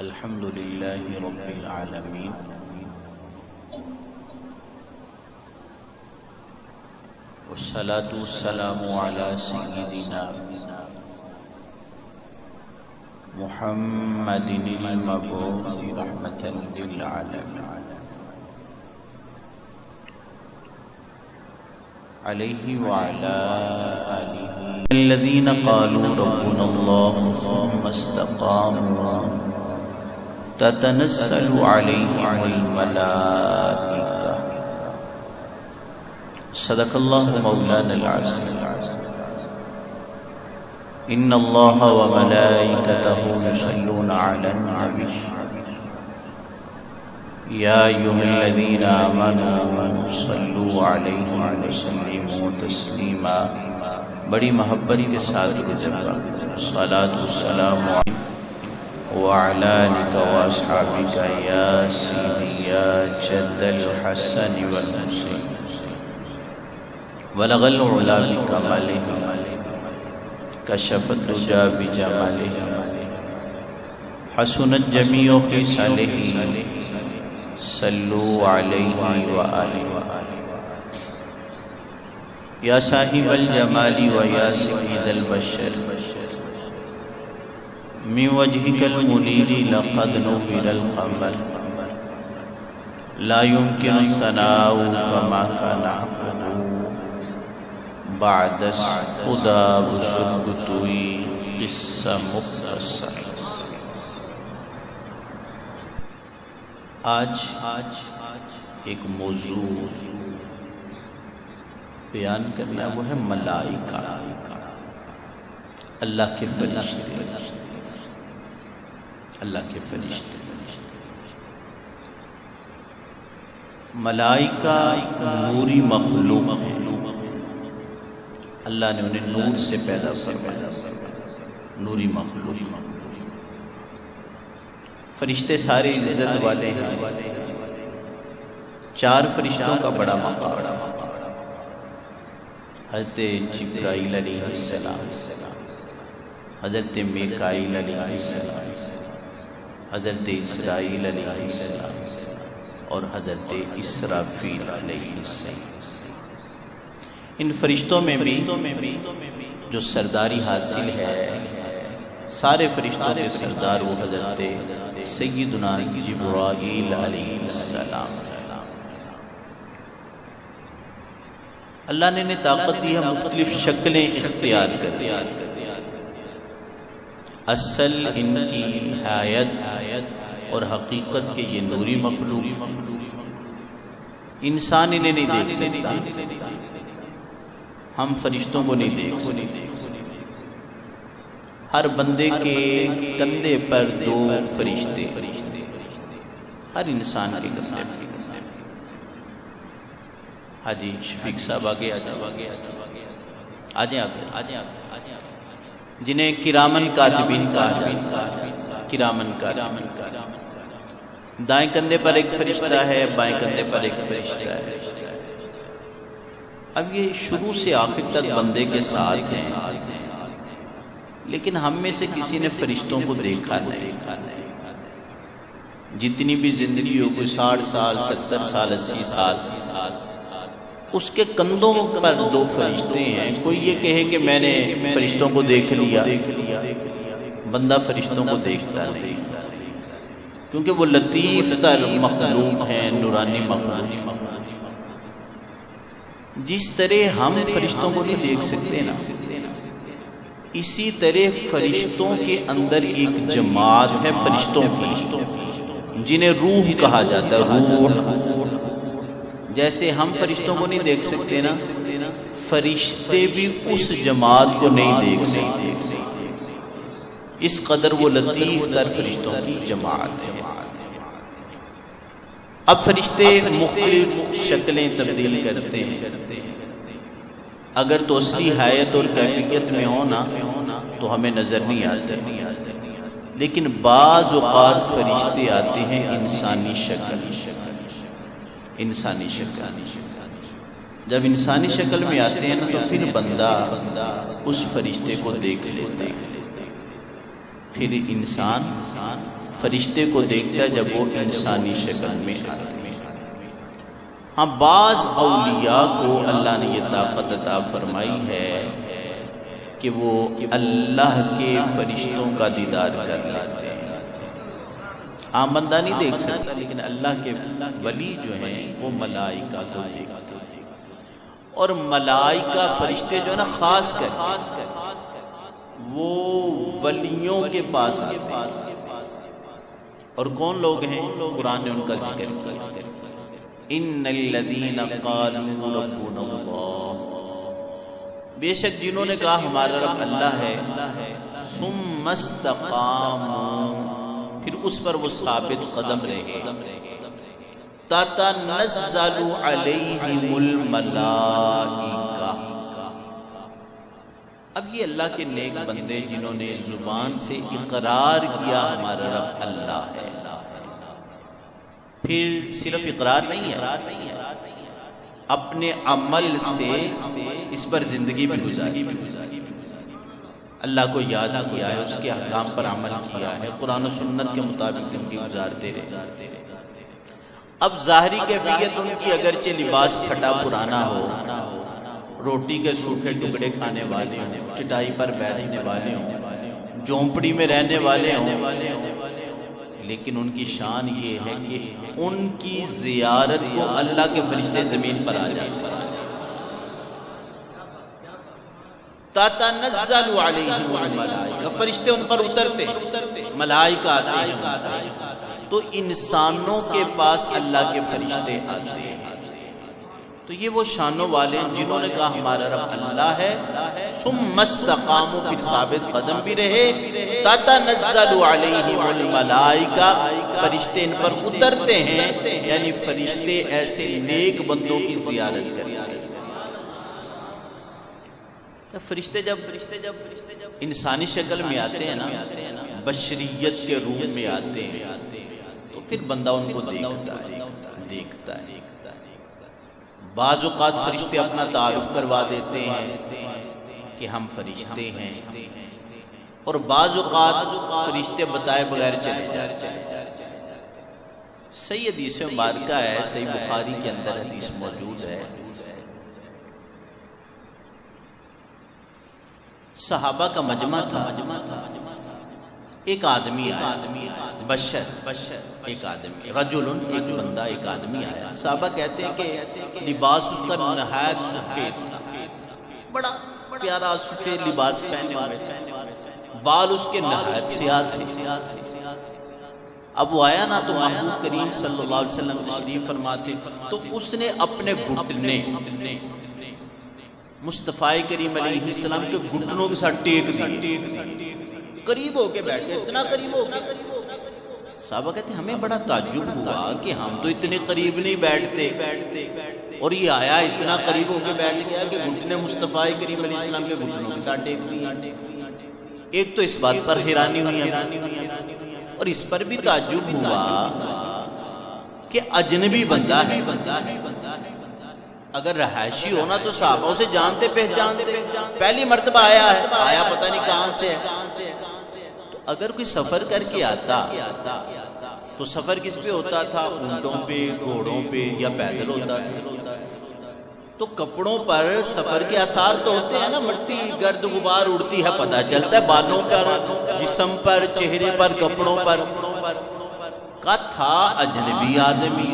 الحمد لله رب العالمين والصلاة والسلام على سيدنا محمد المبعوث رحمة للعالمين عليه وعلى آله الذين قالوا ربنا الله ثم استقاموا تتنزل عليهم الملائكة صدق الله مولانا العظيم إن الله وملائكته يصلون على النبي يا أيها الذين آمنوا صلوا عليه وسلموا تسليما بڑی محبت کے ساتھ صلاۃ والسلام وعلى آلك وأصحابك يا سيدي يا جد الحسن والحسين بلغ العلا بكماله كشف الدجى بجماله حسنت جميع خصاله صلوا عليه وآله یا صاحب الجمال ویا سید البشر من وجهك المنیر لقد نور القمر لا يمكن الثناء كما كان حقه بعد خدا بسرگتوی قصہ مختصر۔ آج ایک موضوع بیان کرنا وہ ہے ملائکہ، اللہ کے فرشتے، اللہ کے فرشتے۔ ملائکہ نوری مخلوق ہیں، اللہ نے انہیں نور سے پیدا فرمایا، نوری مخلوق۔ فرشتے سارے عزت والے ہیں، چار فرشتوں کا بڑا مقام، حضرت جبرائیل علیہ السلام، حضرت میکائیل علیہ السلام، حضرت اسرائیل علیہ السلام اور حضرت اسرافیل علیہ السلام۔ ان فرشتوں میں بھی جو سرداری حاصل ہے، سارے فرشتوں کے سردار وہ حضرت سیدنا جبرائیل علیہ السلام۔ اللہ نے انہیں طاقت دی ہے مختلف شکلیں اختیار کر دی۔ اصل ان کی حیات اور حقیقت کے یہ نوری مخلوق، انسان انہیں نہیں دیکھ سکتا، ہم فرشتوں کو نہیں دیکھ سکتے۔ ہر بندے کے کندھے پر دو فرشتے، ہر انسان کے کندھے پر۔ حاجی شفیق صاحب آگے آجائیں، جنہیں کرامن کاتبین کہا جاتا ہے، کرامن کاتبین۔ دائیں کندھے پر ایک فرشتہ ہے، بائیں کندھے پر ایک فرشتہ ہے۔ اب یہ شروع سے آخر تک بندے کے ساتھ ہیں، لیکن ہم میں سے کسی نے فرشتوں کو دیکھا نہیں۔ جتنی بھی زندگی ہو، کوئی 60 سال 70 سال 80 سال، اس کے کندھوں پر دو فرشتے ہیں۔ کوئی یہ کہے کہ میں نے فرشتوں کو دیکھ لیا، بندہ فرشتوں کو دیکھتا نہیں، کیونکہ وہ لطیف تر مخلوق ہیں، نورانی مخلوق۔ جس طرح ہم فرشتوں کو نہیں دیکھ سکتے نا، اسی طرح فرشتوں کے اندر ایک جماعت ہے فرشتوں کی، جنہیں روح کہا جاتا ہے، روح۔ جیسے ہم فرشتوں کو نہیں دیکھ سکتے نا، فرشتے بھی اس جماعت کو نہیں دیکھ سکتے، اس قدر وہ لطیف تر فرشتوں کی جماعت ہے۔ اب فرشتے مختلف شکلیں تبدیل کرتے ہیں، اگر تو اصلی حیات اور کیفیت میں ہونا تو ہمیں نظر نہیں آتے، لیکن بعض اوقات فرشتے آتے ہیں انسانی شکل، انسانی شکل۔ جب انسانی شکل میں آتے ہیں تو پھر بندہ اس فرشتے کو دیکھ لیتا ہے۔ پھر انسان فرشتے کو دیکھتا ہے جب وہ انسانی شکل میں آتا ہے۔ ہاں بعض اولیاء کو اللہ نے یہ طاقت عطا فرمائی ہے کہ وہ اللہ کے فرشتوں کا دیدار کر لیتے ہیں۔ عام بندہ نہیں دیکھ سکتا، لیکن اللہ کے ولی جو ہیں وہ ملائکہ کو دیکھتے ہیں۔ اور ملائکہ فرشتے جو ہے نا خاص کر وہ ولیوں کے پاس آتے ہیں۔ اور کون لوگ ہیں؟ قرآن نے ان کا ذکر کیا، ان الذین قالوا ربنا اللہ، بے شک جنہوں نے کہا ہمارا رب اللہ ہے، ثم استقاموا، پھر اس پر وہ ثابت قدم رہے، تتنزل علیہم الملائکہ۔ اب یہ اللہ کے نیک بندے جنہوں نے زبان سے اقرار کیا ہمارا رب اللہ ہے، پھر صرف اقرار نہیں ہے، اپنے عمل سے اس پر زندگی بھی گزاری، اللہ کو یاد کیا ہے، اس کے احکام پر عمل کیا ہے، قرآن و سنت کے مطابق زندگی گزارتے رہے۔ اب ظاہری کیفیت ان کی اگرچہ لباس پھٹا پرانا ہو، روٹی کے سوکھے ٹکڑے کھانے والے ہوں، چٹائی پر بیٹھنے والے ہوں، جھونپڑی میں رہنے والے ہوں، لیکن ان کی شان یہ ہے کہ ان کی زیارت کو اللہ کے فرشتے زمین پر آ جاتے ہیں۔ تتنزل علیہم الملائکہ، فرشتے ان پر اترتے ہیں، ملائکہ آتے ہیں، تو انسانوں کے پاس اللہ کے فرشتے آتے ہیں۔ تو یہ وہ شانوں والے ہیں جنہوں نے کہا ہمارا رب اللہ ہے، ثم استقاموا، پھر ثابت قدم بھی رہے، تتنزل علیہم الملائکہ، فرشتے ان پر اترتے ہیں، یعنی فرشتے ایسے نیک بندوں کی زیارت کرتے ہیں۔ فرشتے جب انسانی شکل میں آتے ہیں نا، بشریت کے روح میں آتے ہیں، تو پھر بندہ ان کو دیکھتا ہے۔ بعض اوقات فرشتے اپنا تعارف کروا دیتے ہیں کہ ہم فرشتے ہیں، اور بعض اوقات فرشتے بتائے بغیر چلے جاتے ہیں۔ صحیح حدیث مبارکہ ہے، صحیح بخاری کے اندر حدیث موجود ہے، صحابہ کا مجمع تھا، ایک آدمی آیا، بشر ایک آدمی، رجل ایک بندہ، ایک آدمی آیا۔ صحابہ کہتے ہیں کہ لباس اس کا نہایت سفید، بڑا پیارا سفید لباس پہنے ہوئے، بال اس کے نہایت سیاہ تھے۔ اب وہ آیا نا تو محبوب کریم صلی اللہ علیہ وسلم تشریف فرماتے، تو اس نے اپنے گھٹنے مصطفیٰ کریم علیہ السلام کے گھٹنوں کے ساتھ ٹیک دیے، قریب ہو کے بیٹھے، اتنا قریب ہو کے۔ صحابہ کہتے ہیں ہمیں بڑا تعجب ہوا کہ ہم تو اتنے قریب نہیں بیٹھتے، اور یہ آیا اتنا قریب ہو کے بیٹھ گیا کہ گھٹنے مصطفیٰ کریم علیہ السلام کے گھٹنوں کے ساتھ ٹیک دیے۔ ایک تو اس بات پر حیرانی ہوئی، اور اس پر بھی تعجب ہوا کہ اجنبی بندہ ہے، اگر رہائشی ہونا تو صحابہ اسے جانتے پہچانتے، پہلی مرتبہ آیا ہے، آیا پتہ نہیں کہاں سے ہے۔ تو اگر کوئی سفر کر کے آتا تو سفر کس پہ ہوتا تھا؟ اونٹوں پہ، گھوڑوں پہ، یا پیدل ہوتا تھا۔ تو کپڑوں پر سفر کے آثار تو ہوتے ہیں نا، مٹی گرد غبار اڑتی ہے، پتہ چلتا ہے بالوں پر، جسم پر، چہرے پر، کپڑوں پر۔ کا تھا اجنبی آدمی،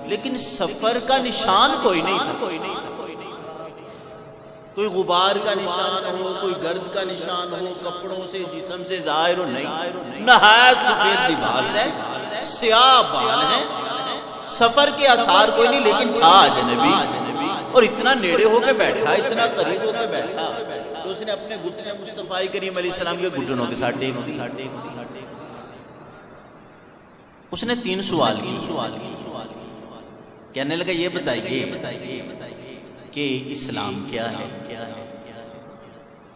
لیکن سفر کا نشان کوئی نہیں تھا، کوئی غبار کا نشان ہو، کوئی گرد کا نشان ہو، کپڑوں سے جسم سے ظاہر ہو، نہیں، نہایت سفید لباس ہے، سیاہ بال ہے، سفر کے آثار کوئی نہیں، لیکن تھا اجنبی، اور اتنا نیڑے ہو کے بیٹھا، اتنا قریب ہو کے بیٹھا، تو اس نے اپنے گھٹنے مصطفیٰ کریم علیہ السلام کے گھٹنوں کے ساتھ ٹیک دی۔ اس نے 3 سوال کی، کہنے لگا یہ بتائیے کہ اسلام کیا ہے؟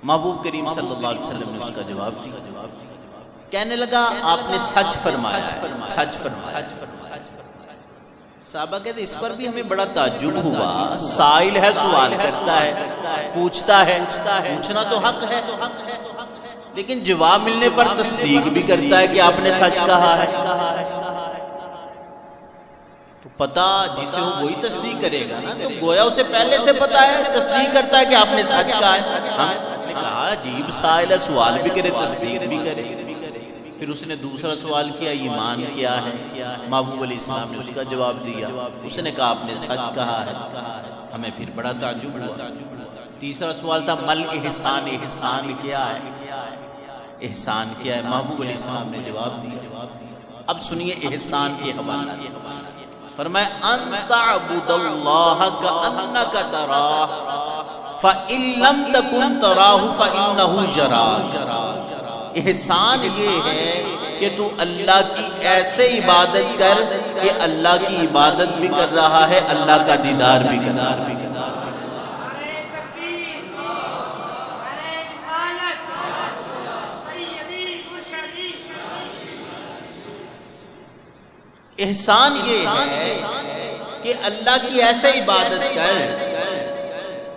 محبوب کریم صلی اللہ علیہ وسلم نے اس کا جواب دیا، کہنے لگا آپ نے سچ فرمایا ہے، سچ فرمایا۔ صحابہ کہتے اس پر بھی ہمیں بڑا تعجب ہوا، سائل ہے، سوال کرتا ہے، پوچھتا ہے، پوچھنا تو حق ہے، لیکن جواب ملنے پر تصدیق بھی کرتا ہے کہ آپ نے سچ کہا ہے. تو پتہ جسے ہو وہی تصدیق کرے گا نا. تو گویا اسے پہلے سے پتا ہے، تصدیق کرتا ہے کہ آپ نے سچ کہا ہے. ہم نے کہا عجیب سائل ہے، سوال بھی کرے تصدیق بھی کرے. پھر اس نے دوسرا سوال کیا، ایمان کیا ہے؟ محبوب علیہ السلام نے اس کا جواب دیا. اس نے کہا آپ نے سچ کہا ہے. ہمیں پھر بڑا تعجب ہوا. تیسرا سوال تھا مل احسان، احسان کیا ہے؟ احسان کیا ہے؟ محبوب علیہ السلام نے جواب دیا. اب سنیے احسان کے حوالہ سے. فرمایا ان تعبد اللہ کأنک تراہ فإن لم تکن تراہ فإنہ یراک. احسان یہ ہے کہ تو اللہ کی ایسے عبادت کر کہ اللہ کی عبادت بھی کر رہا ہے، اللہ کا دیدار بھی کر رہا ہے. احسان یہ ہے کہ اللہ کی ایسے عبادت کر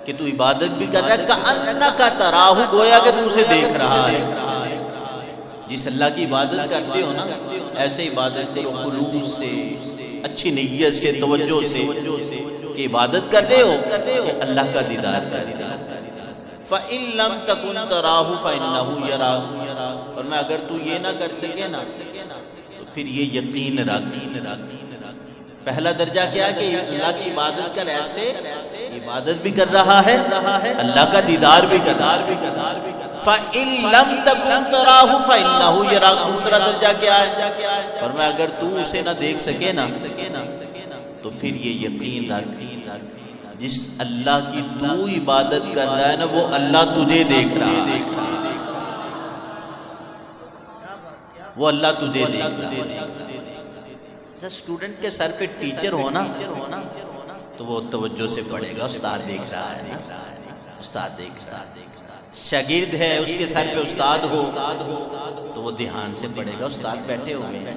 کہ تو عبادت بھی کر رہا ہے، کأنک تراہ، گویا کہ تو اسے دیکھ رہا ہے. جس اللہ کی عبادت کرتے ہو نا، ایسے عبادت سے، خلوص سے، اچھی نیت سے، توجہ سے کہ عبادت کر رہے ہو کہ اللہ کا دیدار کر رہے ہو. فَإِن لَمْ تَكُنْ تَرَاهُ فَإِنَّهُ يَرَاكَ. اور میں اگر تو یہ نہ کر سکے نا تو پھر یہ یقین رکھ. پہلا درجہ کیا کہ اللہ کی عبادت کر، ایسے عبادت بھی کر رہا ہے، اللہ کا دیدار بھی کر رہا ہے. فَإِن لَمْ تَكُنْ تَرَاهُ فَإِنَّهُ يَرَاكَ. دوسرا درجہ کیا ہے؟ اور میں اگر تو اسے نہ دیکھ سکے نا تو پھر یہ یقین رکھ، جس اللہ کی تو عبادت کر رہا ہے نا وہ اللہ تجھے دیکھ رہا ہے. وہ اللہ تجھے دیکھ رہا ہے. اسٹوڈنٹ کے سر پہ ٹیچر ہونا تو وہ توجہ سے پڑھے گا، استاد دیکھ رہا ہے نا، استاد دیکھ رہا ہے. شاگرد ہے، اس کے سر پہ استاد ہو تو وہ دھیان سے پڑھے گا. استاد بیٹھے ہوئے،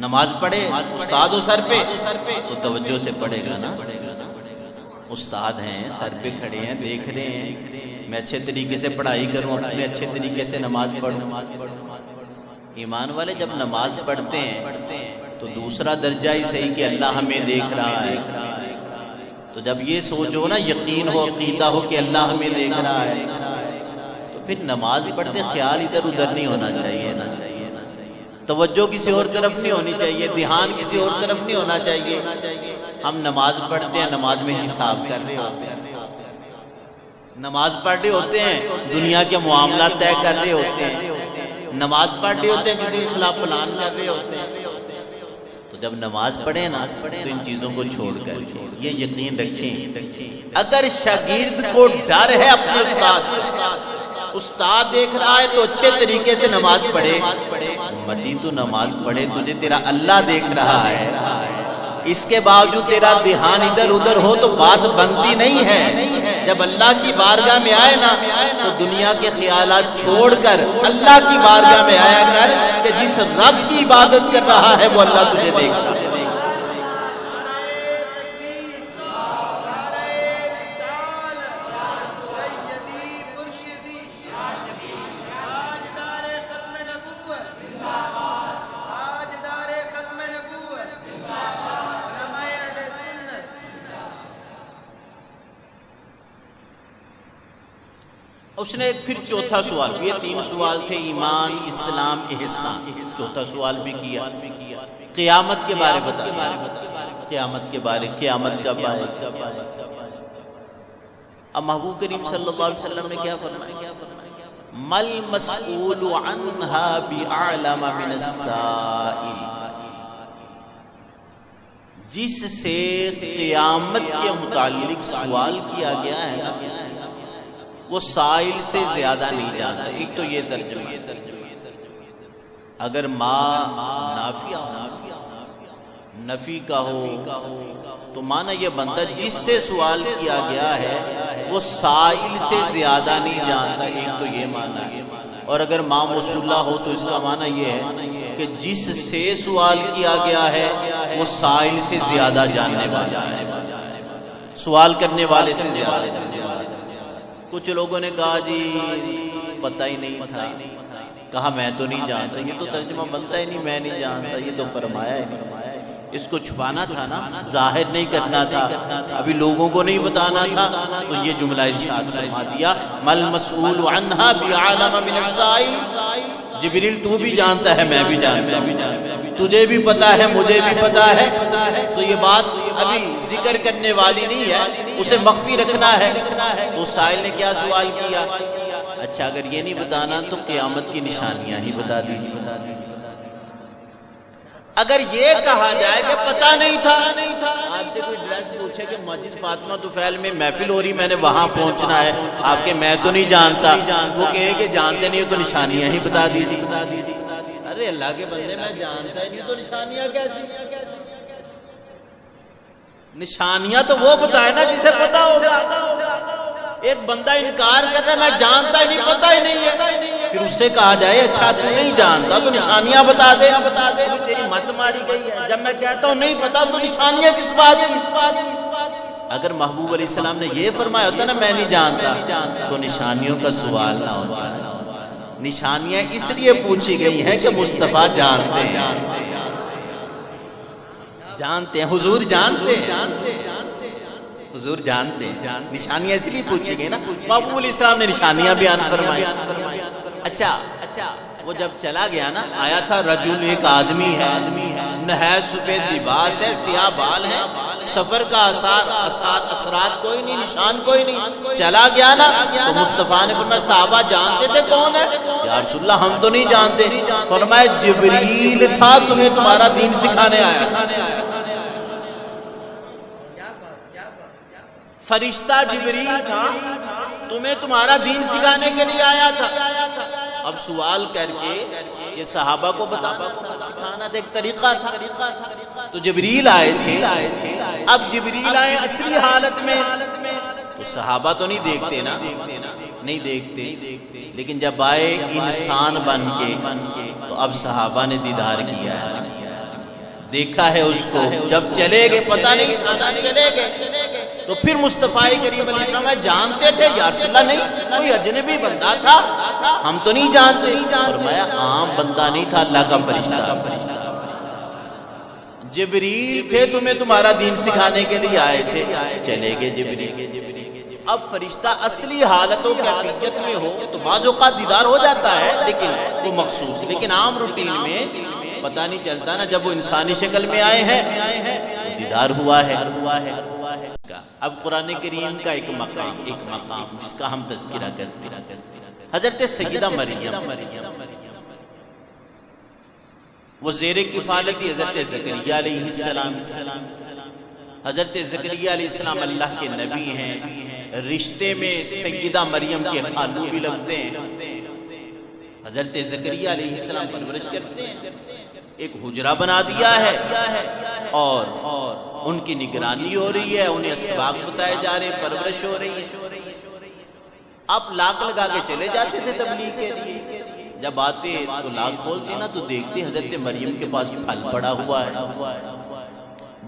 نماز پڑھے، استاد ہو سر پہ تو توجہ سے پڑھے گا نا. استاد ہیں، سر پہ کھڑے ہیں، دیکھ رہے ہیں میں اچھے طریقے سے پڑھائی کروں، اپنے اچھے طریقے سے نماز پڑھوں. ایمان والے جب نماز پڑھتے ہیں تو دوسرا درجہ ہی صحیح کہ اللہ ہمیں دیکھ رہا ہے. تو جب یہ سوچو نا، یقین ہو، عقیدہ ہو کہ اللہ ہمیں دیکھ رہا ہے، تو پھر نماز پڑھتے خیال ادھر ادھر نہیں ہونا چاہیے نا. توجہ کسی اور طرف نہیں ہونی چاہیے، دھیان کسی اور طرف نہیں ہونا چاہیے. ہم نماز پڑھتے ہیں، نماز میں حساب کر رہے ہوتے ہیں. نماز پڑھ رہے ہوتے ہیں، دنیا کے معاملات طے کر رہے ہوتے ہیں. نماز پڑھ رہے ہوتے ہیں، کسی کے خلاف پلان کر رہے ہوتے ہیں. تو جب نماز پڑھیں نا تو ان چیزوں کو چھوڑ کر یہ یقین رکھیں، اگر شاگرد کو ڈر ہے اپنے استاد دیکھ رہا ہے تو اچھے طریقے سے نماز پڑھے. امتی تو نماز پڑھے، تجھے تیرا اللہ دیکھ رہا ہے. اس کے باوجود تیرا دھیان ادھر ادھر ہو تو بات بنتی نہیں ہے. جب اللہ کی بارگاہ میں آئے نا تو دنیا کے خیالات چھوڑ کر اللہ کی بارگاہ میں آیا کر کہ جس رب کی عبادت کر رہا ہے وہ اللہ تجھے دیکھ رہا ہے. اس نے پھر چوتھا سوال، یہ 3 سوال تھے، ایمان، اسلام، احسان. چوتھا سوال بھی کیا، قیامت کے بارے بتایا. قیامت کے بارے، قیامت کا بارے. اب محبوب کریم صلی اللہ علیہ وسلم نے کیا فرمایا؟ مل مسئول عنہا بعلم من السائل. جس سے قیامت کے متعلق سوال کیا گیا ہے وہ سائل سے زیادہ نہیں جانتا. ایک تو یہ ترجمہ، اگر ما نافیہ نفی کا ہو تو معنی یہ بنتا جس سے سوال کیا گیا ہے وہ سائل سے زیادہ نہیں جانتا. ایک تو یہ معنی. اور اگر ما موصولہ ہو تو اس کا معنی یہ ہے کہ جس سے سوال کیا گیا ہے وہ سائل سے زیادہ جاننے والا ہے، سوال کرنے والے سے زیادہ. کچھ لوگوں نے کہا جی پتہ ہی نہیں تھا، کہا میں تو نہیں جانتا، یہ تو ترجمہ بنتا ہی نہیں، میں نہیں جانتا، یہ تو فرمایا ہی نہیں۔ اس کو چھپانا تھا نا، ظاہر نہیں کرنا تھا، ابھی لوگوں کو نہیں بتانا تھا، تو یہ جملہ ارشاد فرما دیا مل مسئول عنہا بعالم من السائل۔ جبریل تو بھی جانتا ہے، میں بھی جانتا ہوں، تجھے بھی پتا ہے، مجھے بھی پتا ہے، تو یہ بات ابھی ذکر کرنے والی نہیں ہے، اسے مخفی رکھنا ہے۔ تو سائل نے کیا سوال کیا؟ اچھا اگر یہ نہیں بتانا تو قیامت کی نشانیاں ہی بتا دیجیے۔ اگر یہ کہا جائے کہ پتہ نہیں تھا، آپ سے کوئی ڈریس پوچھے کہ مسجد فاطمہ طفیل میں محفل ہو رہی، میں نے وہاں پہنچنا ہے، آپ کے میں تو نہیں جانتا، وہ کہے کہ جانتے نہیں ہو تو نشانیاں ہی بتا دیجیے۔ ارے اللہ کے بندے میں جانتا ہی نہیں تو نشانیاں کیسی؟ نشانیاں تو وہ بتائے نا جسے پتا ہوگا۔ ایک بندہ انکار کر رہا ہے میں جانتا ہی نہیں، پتہ ہی نہیں ہے، پھر اس سے کہا جائے اچھا تو نہیں جانتا تو نشانیاں بتا دے، تیری مت ماری گئی ہے۔ جب میں کہتا ہوں نہیں پتا تو نشانیاں کس بات کی؟ اگر محبوب علیہ السلام نے یہ فرمایا ہوتا نا میں نہیں جانتا، تو نشانیوں کا سوال نہ ہوتا۔ نشانیاں اس لیے پوچھی گئی ہیں کہ مصطفیٰ جانتے ہیں، جانتے ہیں، حضور جانتے ہیں، حضور جانتے ہیں، نشانیاں اس لیے پوچھی گئی نا۔ محبوب علیہ السلام نے نشانیاں بیان فرمائی۔ اچھا وہ جب چلا گیا نا، آیا تھا رجل، ایک آدمی ہے، نہایت سفید لباس ہے، سیاہ بال ہے، سفر کا اثرات کوئی نہیں، نشان کوئی نہیں، چلا گیا نا، تو مصطفیٰ نے فرمایا صحابہ جانتے تھے کون ہے؟ یا رسول اللہ ہم تو نہیں جانتے۔ فرمایا جبریل تھا، تمہیں تمہارا دین سکھانے آیا، فرشتہ جبریل تھا، تمہیں تمہارا دین سکھانے کے لیے آیا تھا۔ اب سوال کر کے یہ صحابہ کو بتانا سکھانا تھا، ایک طریقہ تھا۔ تو جبریل آئے تھے، اب جبریل آئے اصلی حالت میں، تو صحابہ تو نہیں دیکھتے نا، نہیں دیکھتے، لیکن جب آئے انسان بن کے تو اب صحابہ نے دیدار کیا ہے، دیکھا ہے اس کو۔ جب چلے گئے پتہ نہیں چلے گئے تو پھر مصطفیٰ کریم علیہ السلام جانتے تھے یا رسول اللہ نہیں، کوئی اجنبی بندہ تھا، ہم تو نہیں جانتے۔ فرمایا عام بندہ نہیں تھا، اللہ کا فرشتہ، جبریل تھے، تمہیں تمہارا دین سکھانے کے لیے آئے تھے، چلے گئے جبریل۔ اب فرشتہ اصلی حالت و کیفیت میں ہو تو بعض اوقات دیدار ہو جاتا ہے، لیکن وہ مخصوص، لیکن عام روٹین میں پتہ نہیں چلتا نا۔ جب وہ انسانی شکل میں آئے ہیں تو دیدار ہوا ہے۔ اب قرآن کریم کا ایک مقام جس کا ہم تذکرہ کرتے ہیں، حضرت سیدہ مریم، وہ زیر کفالتی حضرت زکریا علیہ السلام۔ حضرت زکریا علیہ السلام اللہ کے نبی ہیں، رشتے میں سیدہ مریم کے خالو بھی لگتے ہیں۔ حضرت زکریا علیہ السلام پرورش کرتے ہیں، ایک حجرہ بنا دیا ہے اور ان کی نگرانی ہو رہی ہے، انہیں اسباق بتائے جا رہے ہیں، پرورش ہو رہی ہے۔ آپ لاک لگا کے چلے جاتے تھے تبلیغ کے لیے، جب آتے تو لاک کھولتے نا تو دیکھتے حضرت مریم کے پاس پھل پڑا ہوا ہے،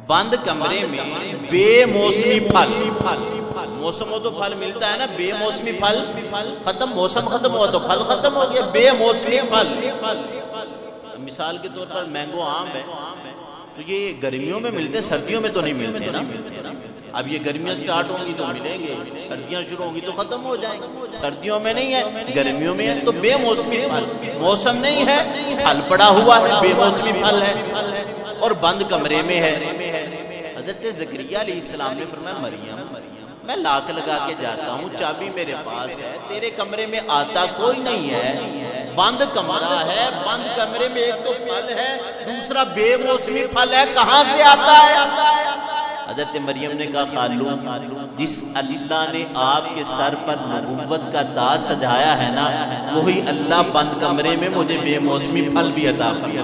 بند کمرے میں بے موسمی پھل، موسم ہو تو پھل ملتا ہے نا، بے موسمی پھل ختم، موسم ختم ہوا تو پھل ختم ہو گیا، بے موسمی پھل۔ مثال کے طور پر مینگو آم ہے تو یہ گرمیوں میں ملتے، سردیوں میں تو نہیں ملتے نا۔ اب یہ گرمیاں سٹارٹ ہوں گی تو ملیں گے، سردیاں شروع ہوں گی تو ختم ہو جائیں گے، سردیوں میں نہیں ہے، گرمیوں میں ہے، تو بے موسمی پھل، موسم نہیں ہے، پھل پڑا ہوا ہے، بے موسمی پھل ہے اور بند کمرے میں ہے۔ حضرت زکریا علیہ السلام نے فرمایا مریم میں لاک لگا کے جاتا ہوں، چابی میرے پاس ہے، تیرے کمرے میں آتا کوئی نہیں ہے، بند کمرہ ہے، بند کمرے میں ایک تو پھل ہے، دوسرا بے موسمی پھل ہے، کہاں سے آتا ہے؟ حضرت مریم نے کہا خالو، جس اللہ نے آپ کے سر پر نبوت کا تاج سجایا ہے نا، وہی اللہ بند کمرے میں مجھے بے موسمی پھل بھی عطا کیا۔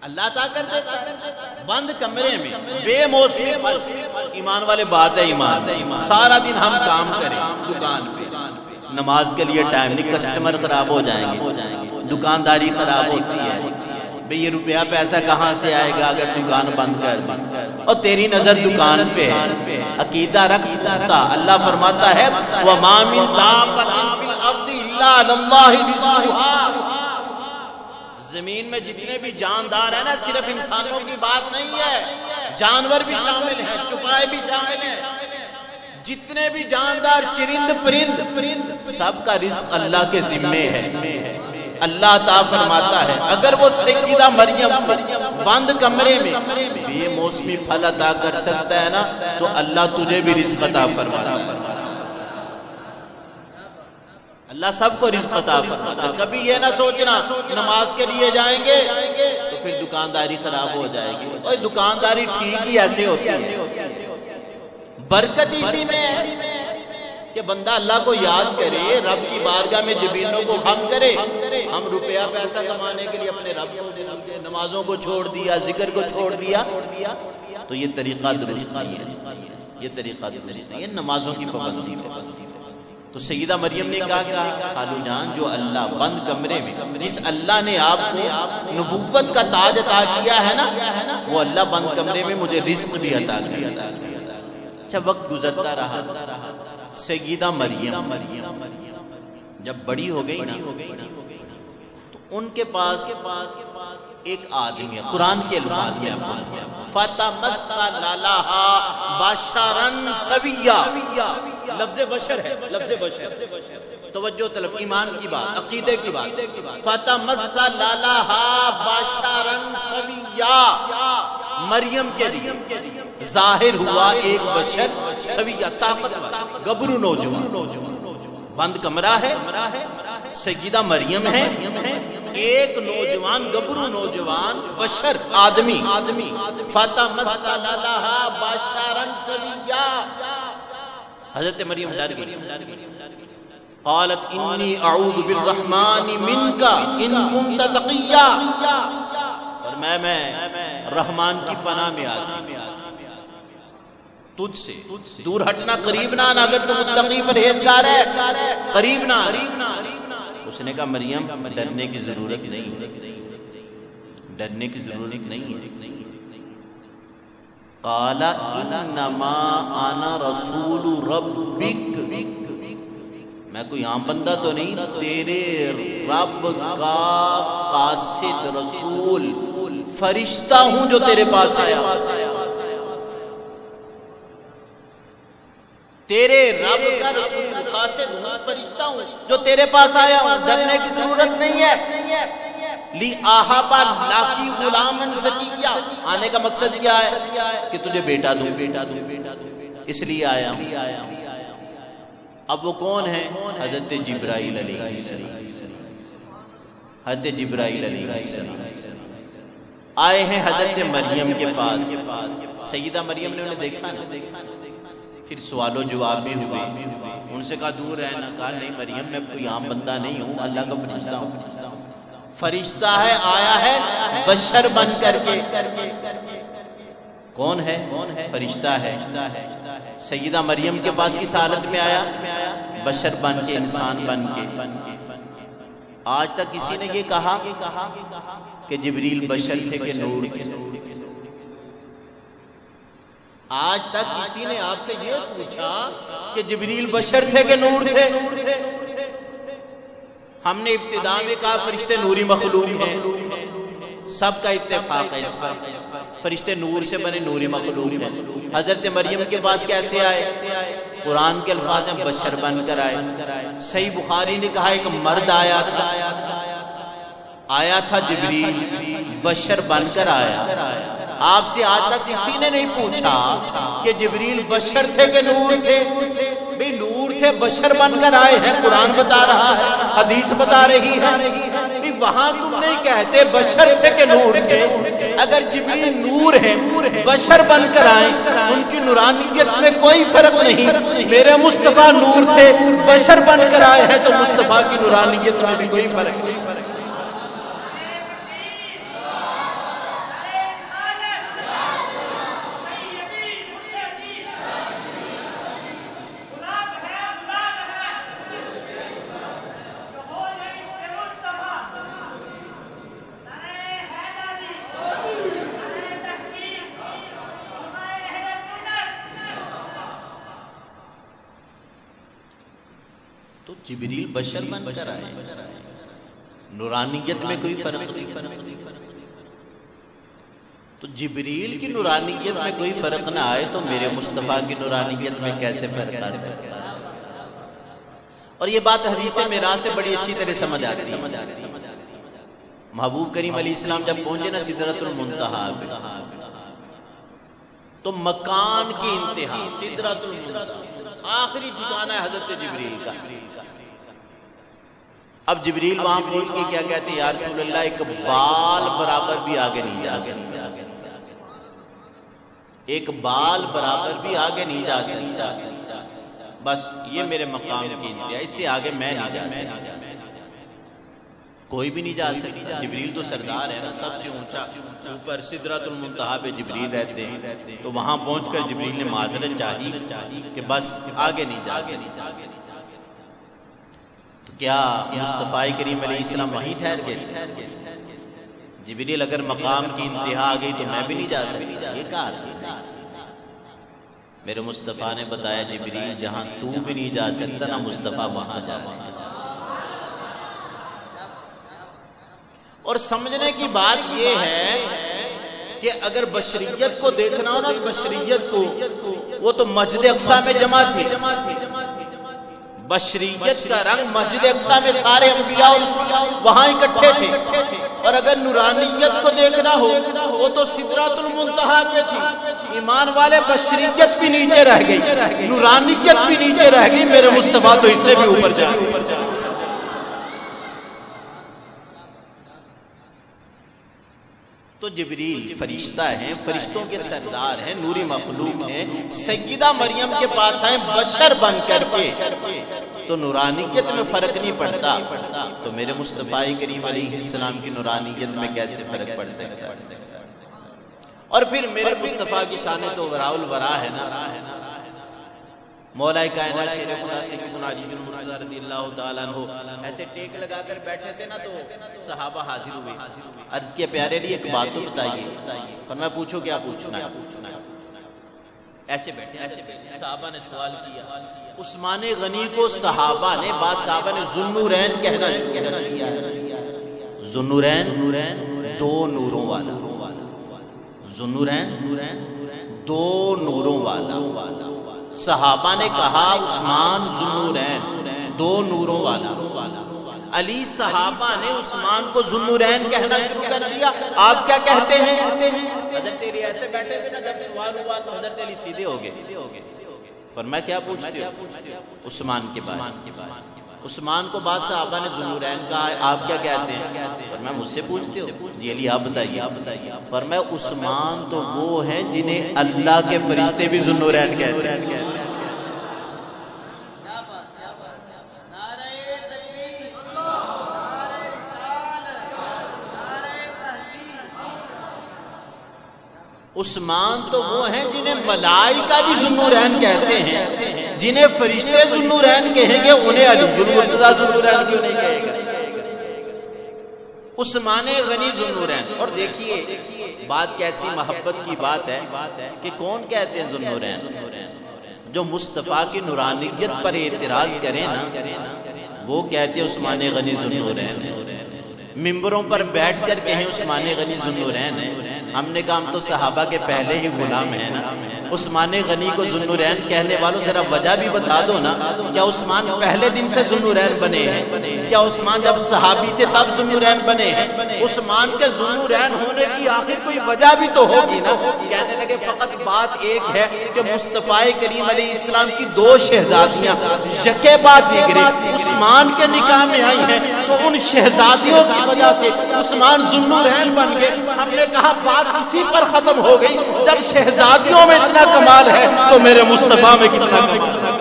اللہ عطا کر دیتا بند کمرے میں بے موسمی پھل۔ ایمان والے بات ہے، ایمان سارا دن ہم کام کریں دکان پہ، نماز کے لیے ٹائم نہیں، کسٹمر خراب ہو جائیں گے، دکانداری خراب ہوتی ہے، بھئی یہ روپیہ پیسہ کہاں سے آئے گا اگر دکان بند کر دی۔ اور تیری نظر دکان پہ ہے، عقیدہ رکھ پختہ۔ اللہ فرماتا ہے وَمَا مِن دَابَّةٍ فِي الْأَرْضِ إِلَّا عَلَى اللَّهِ رِزْقُهَا۔ زمین میں جتنے بھی جاندار ہیں نا، صرف انسانوں کی بات نہیں ہے، جانور بھی شامل ہیں، چوپائے بھی شامل ہیں، جتنے بھی جاندار چرند پرند سب کا رزق اللہ کے ذمے ہے۔ اللہ تعالیٰ فرماتا ہے اگر وہ سیدہ مریم بند کمرے میں یہ موسمی پھل عطا کر سکتا ہے نا، تو اللہ تجھے بھی رزق عطا فرماتا ہے۔ اللہ سب کو رزق عطا فرماتا ہے۔ کبھی یہ نہ سوچنا نماز کے لیے جائیں گے تو پھر دکانداری خراب ہو جائے گی، اور دکانداری ٹھیک ہی ایسے ہوتی ہے، برکت اسی میں ہے کہ بندہ اللہ کو یاد کرے، رب کی بارگاہ میں جبینوں کو ہم کرے۔ ہم روپیہ پیسہ کمانے کے لیے اپنے رب کو بھول گئے، نمازوں کو چھوڑ دیا، ذکر کو چھوڑ دیا، تو یہ طریقہ درست نہیں ہے، یہ طریقہ درست نہیں ہے، نمازوں کی پابندی ہے۔ تو سیدہ مریم نے کہا خالو جان جو اللہ بند کمرے میں، جس اللہ نے آپ کو نبوت کا تاج عطا کیا ہے نا، وہ اللہ بند کمرے میں مجھے رزق بھی عطا کیا۔ اچھا وقت گزرتا رہا، سیدہ مریم جب بڑی ہو گئی نا، تو ان کے پاس ایک آدمی ہے، قرآن کے الفاظ میں فَتَمَثَّلَ لَهَا بَشَرًا سَوِيًّا، لفظ بشر ہے، لفظ بشر، توجہ طلب، ایمان کی بات، عقیدے کی بات۔ فَتَمَثَّلَ لَهَا بَشَرًا سَوِيًّا، مریم کے لیے ظاہر ہوا ایک بشر سویہ، طاقتور، گبرو نوجوان، بند کمرہ ہے، سیدہ مریم ہے، ایک نوجوان گبرو نوجوان بشر آدمی، فَتَمَثَّلَ لَهَا بَشَرًا سَوِيًّا، حضرت مریم ڈر گئی، قالت انی اعوذ بالرحمن منک ان کنت تقیا، اور میں رحمان کی پناہ میں آتی تجھ سے، دور ہٹنا، قریب نہ آنا، اگر تم متقی پرہیزگار ہے قریب نہ آنا۔ اس نے کہا مریم ڈرنے کی ضرورت نہیں ہے، ڈرنے کی ضرورت نہیں ہے۔ قال انما انا رسول ربک، میں کوئی عام بندہ تو نہیں، تیرے رب کا قاصد رسول فرشتہ ہوں جو تیرے پاس آیا، تیرے رب کا رسول قاصد ہوں، فرشتہ ہوں جو تیرے پاس آیا ہوں، ڈرنے کی ضرورت نہیں ہے۔ لی آہبا لاکی غلامن زکیہ، آنے کا مقصد کیا ہے کہ تجھے بیٹا دوں، اس لیے آیا ہوں۔ اب وہ کون ہے؟ حضرت جبرائیل علیہ السلام، حضرت جبرائیل علیہ السلام آئے ہیں حضرت مریم کے پاس۔ سیدہ مریم نے انہیں دیکھا نا، پھر سوال و جواب بھی ہوئے، ان سے کہا دور رہنا، کہا نہیں مریم میں کوئی عام بندہ نہیں ہوں، اللہ کا فرشتہ ہوں، فرشتہ ہے، آیا ہے بشر بن کر کے۔ کون ہے؟ فرشتہ ہے۔ سیدہ مریم کے پاس کس حالت میں آیا؟ بشر بن کے، انسان بن کے۔ آج تک کسی نے یہ کہا کہ جبریل بشر تھے کہ نور تھے؟ آج تک کسی نے آپ سے یہ پوچھا کہ جبریل بشر تھے کہ نور تھے؟ ہم نے ابتدا میں کہا فرشتے نوری مخلوق ہیں، سب کا اتفاق ہے اس پر، فرشتے نور سے بنے، نوری مخلوق ہیں۔ حضرت مریم کے پاس کیسے آئے؟ قرآن کے الفاظ میں بشر بن کر آئے۔ صحیح بخاری نے کہا ایک مرد آیا تھا جبریل، بشر بن کر آیا۔ آپ سے آج تک کسی نے نہیں پوچھا کہ جبریل بشر تھے کہ نور تھے؟ بھئی نور تھے، بشر بن کر آئے ہیں، قرآن بتا رہا ہے، حدیث بتا رہی ہے، وہاں تم نہیں کہتے بشر تھے کہ نور تھے۔ اگر جبریل نور ہے، بشر بن کر آئے، ان کی نورانیت میں کوئی فرق نہیں۔ میرے مصطفیٰ نور تھے، بشر بن کر آئے ہیں، تو مصطفیٰ کی نورانیت میں بھی کوئی فرق نہیں۔ تو جبریل بشر بن کر آئے، نورانیت میں کوئی فرق نہیں۔ تو جبریل کی نورانیت میں کوئی فرق نہ آئے تو میرے مصطفیٰ کی نورانیت میں کیسے فرق آ سکتا ہے؟ اور یہ بات حدیث معراج سے بڑی اچھی طرح سمجھ آتی ہے۔ محبوب کریم علیہ السلام جب پہنچے نا سدرۃ المنتہا پہ، تو مکان کی انتہا سدرۃ المنتہا آخری ٹھکانہ ہے حضرت جبریل کا۔ اب جبریل وہاں پہنچ کے کیا کہتے ہیں؟ یا رسول اللہ ایک بال برابر بھی آگے نہیں جا سکتا، ایک بال برابر بھی آگے نہیں جا سکتا، بس یہ میرے مقام کی انتہا، اس سے آگے میں نہیں جا سکتا، کوئی بھی نہیں جا سکتا۔ جبریل تو سردار ہے نا، سب سے اونچا اوپر سدرۃ المنتہا پہ جبریل رہتے ہیں، تو وہاں پہنچ کر جبریل نے معذرت چاہی کہ بس آگے نہیں جا سکتا۔ تو کیا مصطفیٰ کریم علیہ السلام وہیں ٹھہر گئے؟ جبریل اگر مقام کی انتہا آ گئی تو میں بھی نہیں جا سکتا، یہ کہا میرے مصطفیٰ نے بتایا جبریل جہاں تو بھی نہیں جا سکتا نا مصطفیٰ وہاں جا سکتا۔ اور سمجھنے کی بات یہ ہے کہ اگر بشریت کو دیکھنا ہو نا، بشریت کو، وہ تو مسجد اقصی میں جمع تھی، بشریت کا رنگ مسجد اقصی میں سارے انبیاء وہاں اکٹھے تھے۔ اور اگر نورانیت کو دیکھنا ہو وہ تو سدرۃ المنتہا پہ تھی۔ ایمان والے بشریت بھی نیچے رہ گئی، نورانیت بھی نیچے رہ گئی، میرے مصطفیٰ تو اس سے بھی اوپر جائے۔ تو جبریل فرشتہ ہیں، فرشتوں کے سردار ہیں، نوری مخلوق ہیں، سیدہ مریم کے پاس آئیں بشر بن کر کے، تو نورانیت میں فرق نہیں پڑتا، تو میرے مصطفیٰ کریم علیہ السلام کی نورانیت میں کیسے فرق پڑ سکتا ہے؟ اور پھر میرے مصطفیٰ کی شان تو وراء الورا ہے نا، مولا کائنات شیر خدا سیدنا علی بن مرتضی رضی اللہ تعالیٰ عنہ ایسے ٹیک لگا کر بیٹھے تھے نا، تو صحابہ حاضر ہوئے، عرض کیا پیارے علی ایک بات تو بتائیے، فرمایا پوچھو کیا پوچھنا ہے؟ ایسے بیٹھے صحابہ نے سوال کیا، عثمان غنی کو صحابہ نے، بعض صحابہ نے ذوالنورین کہنا کیا ہے، ذوالنورین دو نوروں والا، ذوالنورین دو نوروں والا۔ صحابہ نے کہا عثمان ذوالنورین دو نوروں والا، علی صحابہ نے عثمان کو ذوالنورین کہنا شروع کر دیا، آپ کیا کہتے ہیں؟ حضرت علی ایسے بیٹھے تھے نا، جب سوال ہوا تو حضرت علی سیدھے ہو گئے، فرمایا کیا پوچھتے ہو؟ عثمان کے بارے میں۔ عثمان کو بعض صحابہ نے ذوالنورین کہا، آپ کیا کہتے ہیں؟ فرمایا مجھ سے پوچھتے ہو؟ جی علی آپ بتائیے۔ فرمایا عثمان تو وہ ہیں جنہیں اللہ کے فرشتے بھی ذوالنورین کہتے ہیں۔ عثمان تو وہ ہیں جنہیں ملائکہ بھی ذوالنورین کہتے ہیں، جنہیں فرشتے ذوالنورین کہیں گے انہیں علی المرتضیٰ ذوالنورین کیوں نہیں کہے گا؟ عثمان غنی ذوالنورین۔ اور دیکھیے بات کیسی محبت کی بات ہے کہ کون کہتے ہیں ذوالنورین؟ جو مصطفیٰ کی نورانیت پر اعتراض کریں نا، وہ کہتے ہیں عثمان غنی ذوالنورین۔ ممبروں پر بیٹھ کر کہیں عثمان غنی ذوالنورین ہے، ہم نے کہا ہم تو صحابہ کے پہلے ہی غلام ہیں نا، عثمان غنی کو ذوالنورین کہنے والوں ذرا وجہ بھی بتا دو نا، کیا عثمان پہلے دن سے ذوالنورین بنے ہیں؟ کیا عثمان جب صحابی سے تب ذوالنورین بنے ہیں؟ عثمان کے ذوالنورین ہونے کی آخر کوئی وجہ بھی تو ہوگی نا۔ کہنے لگے فقط بات ایک ہے کہ مصطفیٰ کریم علیہ السلام کی دو شہزادیاں یکے بعد دیگرے عثمان کے نکاح میں آئی ہیں، تو ان شہزادیوں کی وجہ سے عثمان ذوالنورین بن گئے۔ ہم نے کہا بات اسی پر ختم ہو گئی، جب شہزادیوں میں اتنا کمال ہے تو میرے مصطفیٰ میں کتنا کمال ہے۔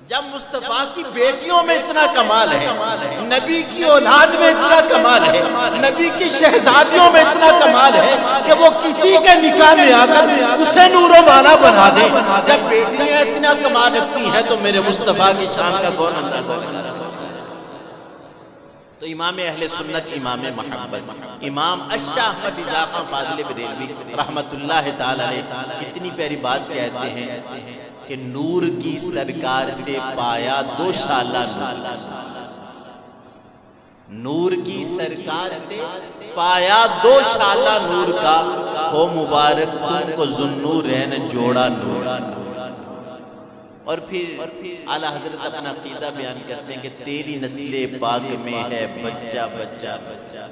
جب مصطفیٰ کی بیٹیوں میں اتنا کمال ہے، نبی کی اولاد میں اتنا کمال ہے، نبی کی شہزادیوں میں اتنا کمال ہے کہ وہ کسی کے نکاح میں آ کر اسے نور و بالا بنا دے۔ جب بیٹیاں اتنا کمال رکھتی ہیں تو میرے مصطفیٰ کی شان کا کون اندازہ؟ تو امام اہل سنت، امام محبت، امام اشاہ احمد رضا خان فاضل بریلوی رحمت اللہ تعالی علیہ کتنی پیاری بات کہتے ہیں کہ نور کی سرکار سے پایا دو شالہ نور کی سرکار سے پایا دو شالہ نور کا، ہو مبارک تم کو ذوالنورین جوڑا نور۔ اور پھر اعلیٰ حضرت اپنا عقیدہ بیان کرتے ہیں کہ تیری نسل پاک میں ہے بچہ بچہ بچہ،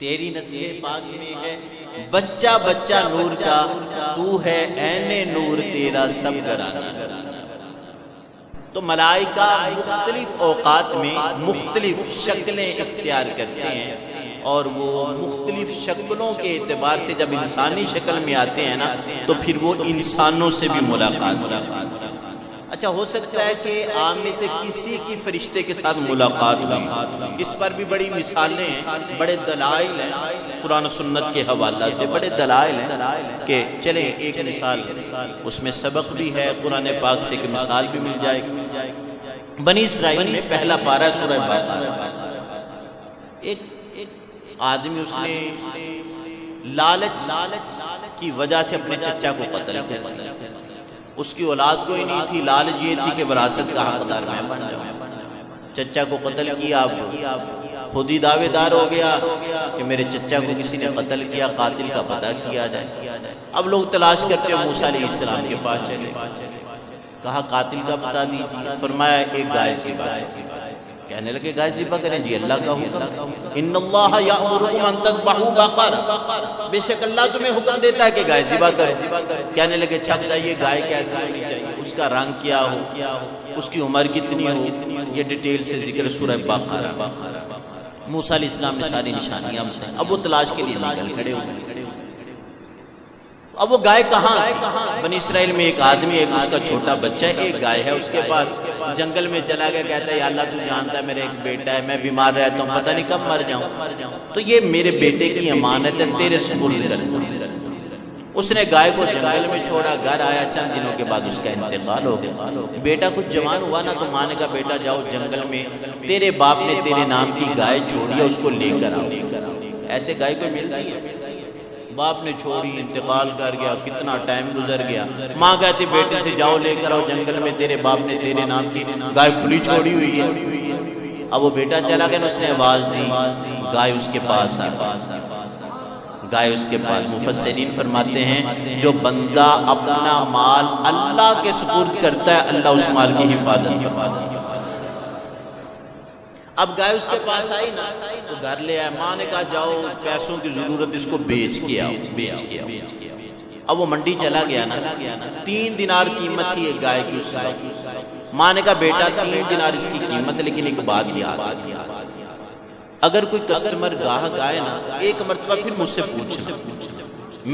تیری نسل پاک میں ہے بچہ بچہ نور کا، تو ہے عین نور تیرا سب گھرانہ۔ تو ملائکہ مختلف اوقات میں مختلف شکلیں اختیار کرتے ہیں، اور وہ مختلف شکلوں کے اعتبار سے جب انسانی شکل میں آتے ہیں نا تو پھر وہ انسانوں سے بھی ملاقات۔ اچھا، ہو سکتا ہے کہ عام میں سے کسی کی فرشتے کے ساتھ ملاقات ہوئی، اس پر بھی بڑی مثالیں ہیں، بڑے دلائل ہیں قرآن و سنت کے حوالہ سے، بڑے دلائل ہیں کہ چلیں ایک مثال، اس میں سبق بھی ہے قرآن پاک سے، ایک مثال بھی مل جائے گی۔ بنی اسرائیل میں پہلا پارہ سورہ بقرہ، ایک آدمی اس نے لالچ کی وجہ سے اپنے چچا کو قتل کر دیا، اس کی اولاد کوئی نہیں تھی، لالچ یہ تھی کہ وراثت کا حقدار میں بن جاؤں، چچا کو قتل کیا، خود ہی دعوے دار ہو گیا کہ میرے چچا کو کسی نے قتل کیا، قاتل کا پتہ کیا جائے۔ اب لوگ تلاش کرتے ہیں، موسیٰ علیہ السلام کے پاس چلے، کہا قاتل کا پتہ دیجیے، فرمایا ایک گائے ذبح، کہنے لگے گائے ذبح کریں، جی اللہ کا حکم، ان اللہ یأمرکم ان تذبحوا بقرہ، بے شک اللہ تمہیں حکم دیتا ہے کہ گائے ذبح کرو۔ کہنے لگے چھپ جائیے گائے کیسے ہونی چاہیے، اس کا رنگ کیا ہو، اس کی عمر کتنی ہو، یہ ڈیٹیل سے ذکر سورہ بقرہ۔ موسیٰ علیہ السلام نے ساری نشانیاں بتائیں، اب وہ تلاش کے لیے نکل کھڑے ہو گئے۔ اب وہ گائے کہاں؟ بنی اسرائیل میں ایک آدمی، ایک اس کا چھوٹا بچہ ہے، ایک گائے ہے اس کے پاس، جنگل میں چلا گیا، کہتا ہے یا اللہ تو جانتا ہے میرا ایک بیٹا ہے، میں بیمار رہتا ہوں، پتہ نہیں کب مر جاؤں، تو یہ میرے بیٹے کی امانت ہے، تیرے سپرد کرتا ہوں۔ اس نے گائے کو جنگل میں چھوڑا، گھر آیا، چند دنوں کے بعد اس کا انتقال ہو گیا۔ بیٹا کچھ جوان ہوا نا تو ماں نے کہا بیٹا جاؤ جنگل میں، تیرے باپ نے تیرے نام کی گائے چھوڑی ہے، اس کو لے کر آؤ۔ ایسے گائے کو ملتی ہے؟ باپ نے چھوڑی، انتقال کر گیا، کتنا ٹائم گزر گیا، ماں کہتی بیٹے سے جاؤ لے کر آؤ جنگل میں، تیرے باپ نے تیرے نام کی گائے کھلی چھوڑی ہوئی ہے۔ اب وہ بیٹا چلا گیا، اس نے آواز دی، گائے اس کے پاس آ گئی، گائے اس کے پاس۔ مفسرین فرماتے ہیں جو بندہ اپنا مال اللہ کے سپرد کرتا ہے، اللہ اس مال کی حفاظت کرتا ہے۔ اب گائے اس کے پاس آئی نا تو گھر لے آئے، ماں نے کہا جاؤ پیسوں کی ضرورت، اس کو بیچ کے آؤ، بیچ کے آؤ۔ اب وہ منڈی چلا گیا نا، 3 دینار قیمت تھی ایک گائے کی اس وقت۔ ماں نے کہا بیٹا 3 دینار اس کی قیمت ہے، لیکن ایک بات یاد، اگر کوئی کسٹمر گاہک آئے نا ایک مرتبہ پھر مجھ سے پوچھنا،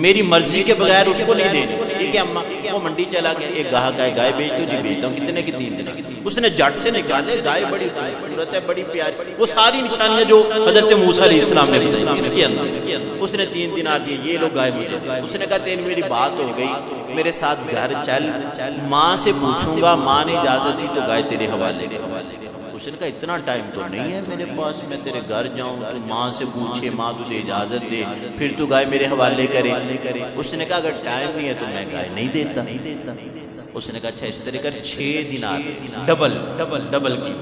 میری مرضی کے بغیر اس کو نہیں دینا، ٹھیک ہے اماں؟ وہ منڈی چلا گیا، ایک گاہک آئے، گائے بیچ دو، جی بیچتا ہوں، کتنے کی؟ 3 دینار۔ اس نے جٹ سے نکالے، گائے بڑی خوبصورت ہے، بڑی پیاری، وہ ساری نشانیاں جو حضرت موسیٰ علیہ السلام نے بتائی اس کے اندر، اس نے 3 دینار دیے، یہ لو گائے مجھے۔ اس نے کہا تیری میری بات ہو گئی، میرے ساتھ گھر چل، ماں سے پوچھوں گا، ماں نے اجازت دی تو گائے تیرے حوالے کر۔ اس نے کہا اتنا ٹائم تو نہیں ہے میرے پاس، میں تیرے گھر جاؤں، تو ماں سے پوچھے، ماں تجھے اجازت دے، پھر تو گائے میرے حوالے کرے۔ اس نے کہا اگر ٹائم نہیں ہے تو میں گائے نہیں دیتا۔ اس نے کہا اچھا اس طرح کر 6 دینار، ڈبل کی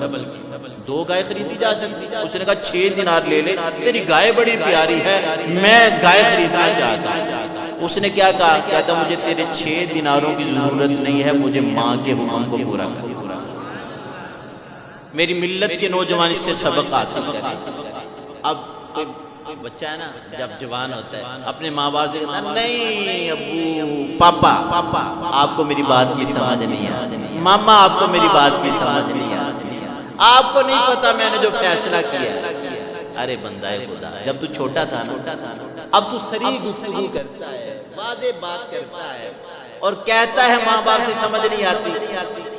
2 گائے خریدی جا سکتی۔ اس نے کہا 6 دینار لے لے، تیری گائے بڑی پیاری ہے، میں گائے خریدنا چاہتا ہوں۔ اس نے کیا کہا؟ کہتا مجھے تیرے 6 دیناروں کی ضرورت نہیں ہے، مجھے ماں کے حکم کو پورا کر۔ میری ملت کے نوجوان اس سے سبق حاصل کریں۔ اب بچہ ہے نا جب جوان ہوتا ہے اپنے ماں باپ سے کہتا ہے نہیں ابو، پاپا آپ کو میری بات کی سمجھ نہیں آتی، ماما آپ کو میری بات کی سمجھ نہیں آتی، آپ کو نہیں پتا میں نے جو فیصلہ کیا۔ ارے بندہ خدا، جب تو چھوٹا تھا نا، اب تو صریح گفتگو کرتا ہے، واضح بات کرتا ہے اور کہتا ہے ماں باپ سے سمجھ نہیں آتی۔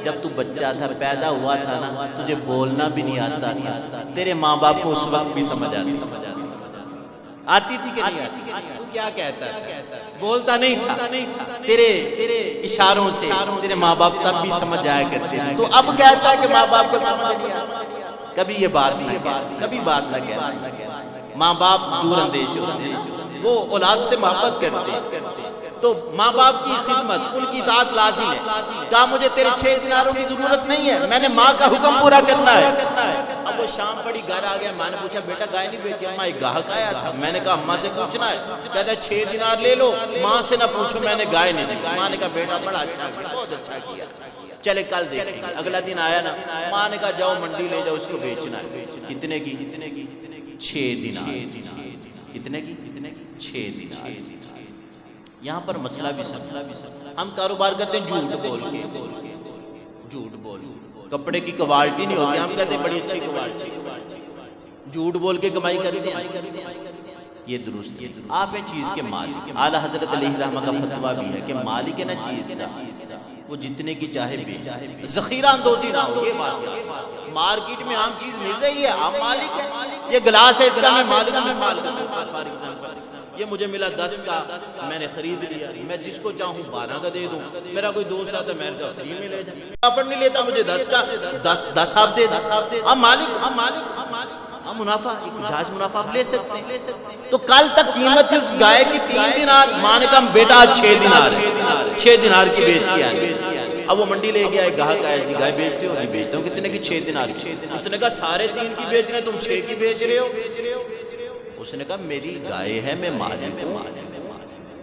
جب تو بچہ تھا، پیدا ہوا تھا نا، تجھے بولنا بھی نہیں آتا تھا، تیرے ماں باپ کو اس وقت بھی سمجھ آتی تھی کہ نہیں آتی؟ تو کیا کہتا ہے؟ بولتا نہیں تھا، تیرے اشاروں سے تیرے ماں باپ تب بھی سمجھ آیا کرتے تھے، تو اب کہتا ہے کہ ماں باپ کو سمجھ نہیں آتا۔ کبھی یہ بات نہ کہنا، کبھی بات نہ کہنا۔ ماں باپ دور اندیش ہوتے ہیں، وہ اولاد سے محبت کرتے ہیں، تو ماں باپ کی خدمت، ان کی اطاعت لازم ہے۔ کہا مجھے تیرے 6 دیناروں کی ضرورت نہیں ہے، میں نے ماں کا حکم پورا کرنا ہے۔ اب وہ شام پڑی گھر آ گیا، ماں نے پوچھا بیٹا گائے نہیں بیچی؟ اماں ایک گاہک آیا تھا، میں نے کہا اماں سے پوچھنا ہے، کہتا ہے 6 دینار لے لو، ماں سے نہ پوچھو میں نے گائے نہیں دی۔ ماں نے کہا بیٹا بڑا اچھا کیا، بہت اچھا کیا، چلے کل دیکھیں گے۔ اگلا دن آیا نا، ماں نے کہا جاؤ منڈی لے جاؤ، اس کو بیچنا ہے۔ کتنے کی؟ 6 دینار۔ کتنے کی؟ 6 دینار۔ یہاں پر مسئلہ بھی ہم کاروبار کرتے ہیں جھوٹ بول کے، جھوٹ بول، کپڑے کی کوالٹی نہیں ہوتی، ہم کہتے ہیں بڑی اچھی کوالٹی، جھوٹ بول کے کمائی کرتے ہیں، یہ درست ہے۔ آپ ہیں چیز کے مالک۔ اعلیٰ حضرت علیہ رحمہ کا فتویٰ بھی ہے کہ مالک ہے نا چیز کا، وہ جتنے کی چاہے بیچے، ذخیرہ اندوزی نہ ہو۔ یہ بات مارکیٹ میں عام چیز مل رہی ہے، آپ مالک ہیں، یہ گلاس ہے اس کا میں مالک ہوں، یہ مجھے ملا 10 کا، میں نے خرید لیا، میں جس کو چاہوں 12 کا دے دوں۔ میرا کوئی دوست آتا ہے میں نے کہا فری میں لے جائیں، آفر نہیں لیتا، مجھے 10 کا 10 آپ دے، 10 آپ دے، ہم مالک، ہم منافع، ایک جائز منافع آپ لے سکتے ہیں۔ تو کل تک قیمت تھی اس گائے کی 3 دینار، ماں نے کہا بیٹا 6 دینار، 6 دینار کی بیچ کے آئے۔ اب وہ منڈی لے گیا، ایک گاہک آیا، گائے بیچتے ہو؟ جی بیچتا ہوں۔ کتنے کی؟ 6 دینار۔ اس نے کہا 3.5 کی بیچ رہے، تم 6 کی بیچ رہے ہو۔ اس نے کہا میری گائے ہے، میں مالک ہوں،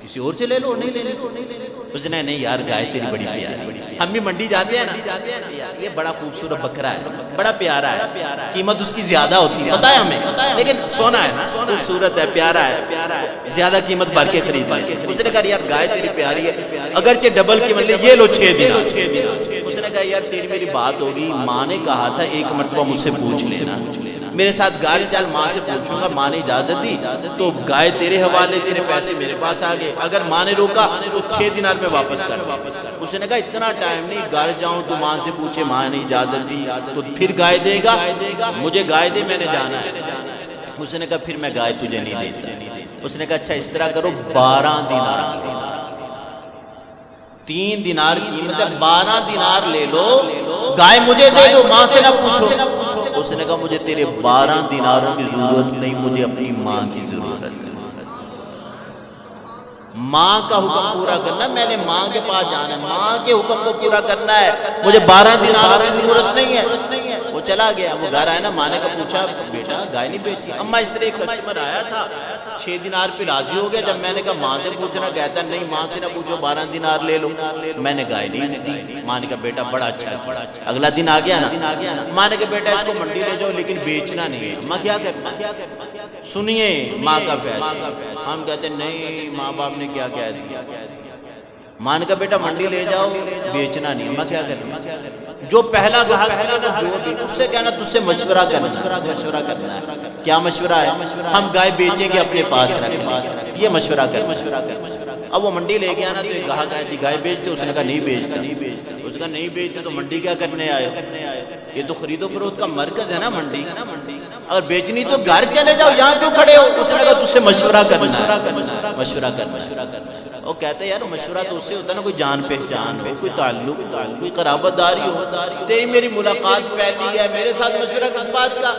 کسی اور سے لے لو، نہیں لے لو۔ اس نے نہیں یار گائے تیری بڑی پیاری، ہم بھی منڈی جاتے ہیں نا، یہ بڑا خوبصورت بکرا ہے، بڑا پیارا ہے، قیمت اس کی زیادہ ہوتی ہے پتہ ہے ہمیں، لیکن سونا ہے نا، خوبصورت ہے، پیارا ہے، زیادہ قیمت بھر کے خرید لیں۔ اس نے کہا یار گائے تیری پیاری ہے، اگرچہ ڈبل قیمت لے، یہ لو 6 دینار۔ اس نے کہا یار تیری میری بات ہوگی، ماں نے کہا تھا ایک مرتبہ مجھ سے پوچھ لینا، میرے ساتھ گاڑی چل، ماں سے پوچھوں گا، ماں نے اجازت دی تو گائے تیرے حوالے، تیرے پیسے میرے پاس آ گئے، اگر ماں نے روکا تو 6 دینار میں واپس کر۔ اس نے کہا اتنا ٹائم نہیں، گھر جاؤں تو ماں سے پوچھے، ماں نے اجازت دی تو پھر گائے دے گا، مجھے گائے دے، میں نے جانا ہے۔ اس نے کہا پھر میں گائے تجھے نہیں دیتا۔ اس نے کہا اچھا اس طرح کرو، 12 دینار، 3 دینار قیمت ہے، 12 دینار لے لو، گائے مجھے دے دو، ماں سے نہ پوچھو۔ اس نے کہا مجھے تیرے 12 دیناروں کی ضرورت نہیں، مجھے اپنی ماں کی ضرورت ہے، ماں کا حکم پورا کرنا، میں نے ماں کے پاس جانا ہے، ماں کے حکم کو پورا کرنا ہے، مجھے 12 دیناروں کی ضرورت نہیں ہے۔ وہ چلا گیا، وہ گھر آیا نا، ماں نے کہا پوچھا بیٹا گائے نہیں بیچی؟ اماں اس طرح ایک کسٹمر آیا تھا، 6 دینار پہ راضی ہو گیا، جب میں نے کہا ماں سے پوچھنا، کہتا ہے نہیں ماں سے نہ پوچھو، 12 دینار لے لو، میں نے گائے نہیں دی۔ ماں نے کہا بیٹا بڑا اچھا ہے۔ اگلا دن آ گیا نا، ماں نے کہا بیٹا اس کو منڈی لے جاؤ لیکن بیچنا نہیں ہے۔ ماں کیا کرنا؟ سنیے ماں کا فیصلہ۔ ہم کہتے ہیں نہیں ماں باپ نے کیا کہہ دیا۔ ماں نے کہا بیٹا منڈی لے جاؤ، بیچنا نہیں۔ ماں کیا کرنا؟ جو پہلا گاہک ہے نا، جو بھی اس سے کہنا تجھ سے مشورہ کرنا ہے۔ کیا مشورہ ہے؟ ہم گائے بیچیں گے اپنے پاس رکھیں، یہ مشورہ کر۔ اب وہ منڈی لے گیا نا، تو ایک گاہک آیا جی گائے بیچتے؟ اس نے کہا نہیں بیچتا۔ اس نے کہا نہیں بیچتے تو منڈی کیا کرنے آئے؟ یہ تو خرید و فروخت کا مرکز ہے نا منڈی، اگر بیچنی تو گھر چلے جاؤ، یہاں کیوں کھڑے ہو؟ اس نے کہا تجھ سے مشورہ کرنا، مشورہ کرنا۔ وہ کہتے ہیں یار مشورہ تو اس سے ہوتا ہے نا، کوئی جان پہچان ہو، کوئی تعلق، کوئی قرابت داری ہو، تیری میری ملاقات پہلی ہے، میرے ساتھ مشورہ کس بات کا؟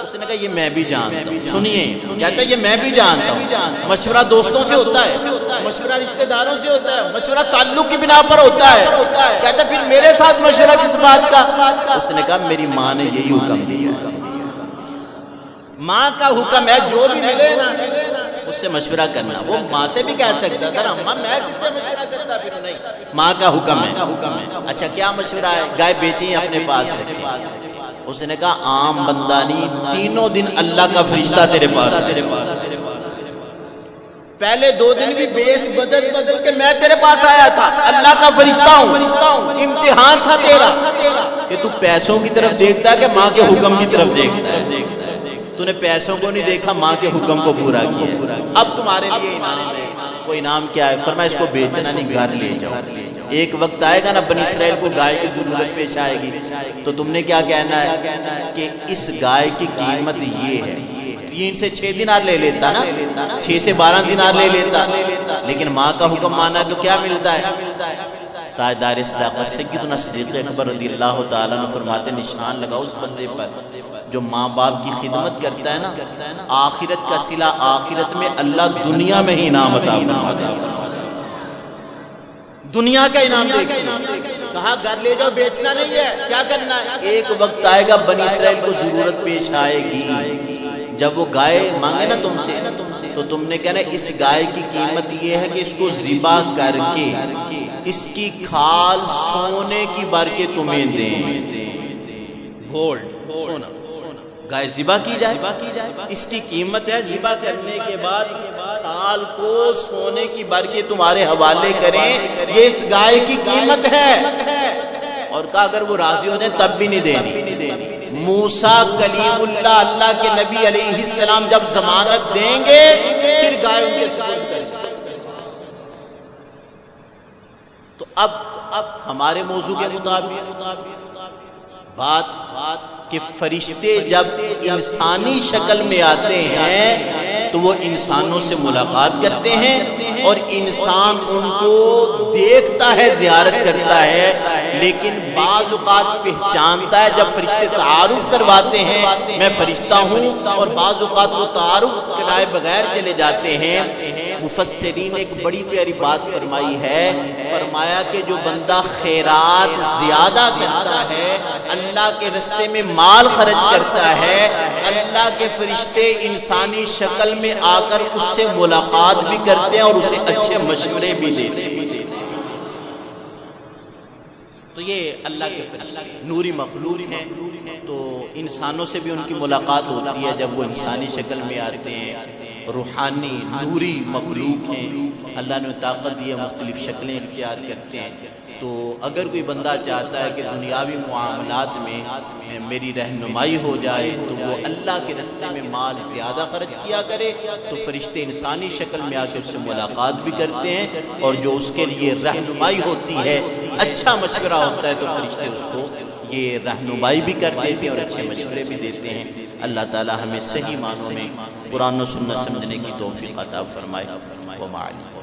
اس نے کہا یہ میں بھی جانتا ہوں۔ سنیے، کہتا ہے یہ میں بھی جانتا ہوں، مشورہ دوستوں سے ہوتا ہے، مشورہ رشتہ داروں سے ہوتا ہے، مشورہ تعلق کی بنا پر ہوتا ہے۔ کہتا ہے پھر میرے ساتھ مشورہ کس بات کا؟ اس نے کہا میری ماں نے یہی حکم دیا ہے، ماں کا حکم ہے، جو بھی ملے نا اس سے مشورہ کرنا۔ وہ ماں سے بھی کہہ سکتا تھا نا، اماں میں کس سے مشورہ کرتا، پھر نہیں، ماں کا حکم ہے۔ اچھا کیا مشورہ ہے؟ گائے بیچی اپنے پاس رکھیں۔ اس نے کہا عام بندہ نہیں، 3 دن اللہ کا فرشتہ تیرے پاس ہے، پہلے 2 دن بھی بیس بدل کے میں تیرے پاس آیا تھا، اللہ کا فرشتہ ہوں، امتحان تھا تیرا کہ تو پیسوں کی طرف دیکھتا ہے کہ ماں کے حکم کی طرف دیکھتا ہے۔ تو نے پیسوں کو نہیں دیکھا، ماں کے حکم کو پورا کیا۔ اب تمہارے لیے انعام ہے۔ وہ انعام کیا ہے؟ فرمایا اس کو بیچنا نہیں، گھر لے جاؤ، ایک وقت آئے گا نا بنی اسرائیل کو گائے کی ضرورت پیش آئے گی، تو تم نے کیا کہنا ہے کہ اس گائے کی قیمت یہ ہے، 3 سے 6 دینار لے لیتا نا، 6 سے 12 دینار لے لیتا، لیکن ماں کا حکم مانا ہے تو کیا ملتا ہے؟ تاجدار صداقت سیدنا صدیق اکبر رضی اللہ تعالیٰ عنہ فرماتے نشان لگاؤ اس بندے پر جو ماں باپ کی خدمت کرتا ہے نا، آخرت کا صلہ آخرت میں اللہ دنیا میں ہی انعام عطا فرماتا ہے، دنیا کا انعام دے گا۔ کہا گھر لے جاؤ، بیچنا نہیں ہے، کیا کرنا ہے؟ ایک وقت آئے گا بنی اسرائیل کو ضرورت پیش آئے گی، جب وہ گائے مانگے نا تم سے تو تم نے کہنا اس گائے کی قیمت یہ ہے کہ اس کو ذبح کر کے اس کی کھال سونے کی بھر کے تمہیں دیں، گولڈ سونا، گائے ذبح کی جائے، اس کی قیمت ہے ذبح کرنے کے بعد اس کھال کو سونے کی بھر کے تمہارے حوالے کریں، یہ اس گائے کی قیمت ہے۔ اور کہا اگر وہ راضی ہو جائیں تب بھی نہیں دینی۔ موسیٰ کلیم اللہ، اللہ کے نبی علیہ السلام جب ضمانت دیں گے پھر گائے ان کے سپرد کریں۔ تو اب ہمارے موضوع کے مطابق بات کہ فرشتے جب انسانی شکل میں آتے ہیں تو وہ انسانوں سے ملاقات کرتے ہیں اور انسان ان کو دیکھتا ہے، زیارت کرتا ہے، لیکن بعض اوقات پہچانتا ہے جب فرشتے تعارف کرواتے ہیں میں فرشتہ ہوں، اور بعض اوقات وہ تعارف کرائے بغیر چلے جاتے ہیں۔ مفسرین نے ایک بڑی پیاری بات فرمائی ہے، فرمایا کہ جو بندہ خیرات زیادہ کرتا ہے، اللہ کے راستے میں مال خرچ کرتا ہے، اللہ کے فرشتے انسانی شکل میں آ کر اس سے ملاقات بھی کرتے ہیں اور اسے اچھے مشورے بھی دیتے ہیں۔ تو یہ اللہ کے فرشتے نوری مخلوق ہیں، تو انسانوں سے بھی ان کی ملاقات ہوتی ہے جب وہ انسانی شکل میں آتے ہیں، روحانی نوری مخلوق ہیں، اللہ نے طاقت دی ہے، مختلف شکلیں اختیار کرتے ہیں۔ تو اگر کوئی بندہ چاہتا ہے کہ دنیاوی معاملات میں میری رہنمائی ہو جائے تو وہ اللہ کے راستے میں مال زیادہ خرچ کیا کرے، تو فرشتے انسانی شکل میں آ کے اس سے ملاقات بھی کرتے ہیں، اور جو اس کے لیے رہنمائی ہوتی ہے، اچھا مشورہ ہوتا ہے، تو فرشتے اس کو یہ رہنمائی بھی کر دیتے ہیں اور اچھے مشورے بھی دیتے ہیں۔ اللہ تعالی ہمیں صحیح معنوں میں قرآن و سنت سمجھنے کی توفیق عطا فرمائے۔ وما علیہ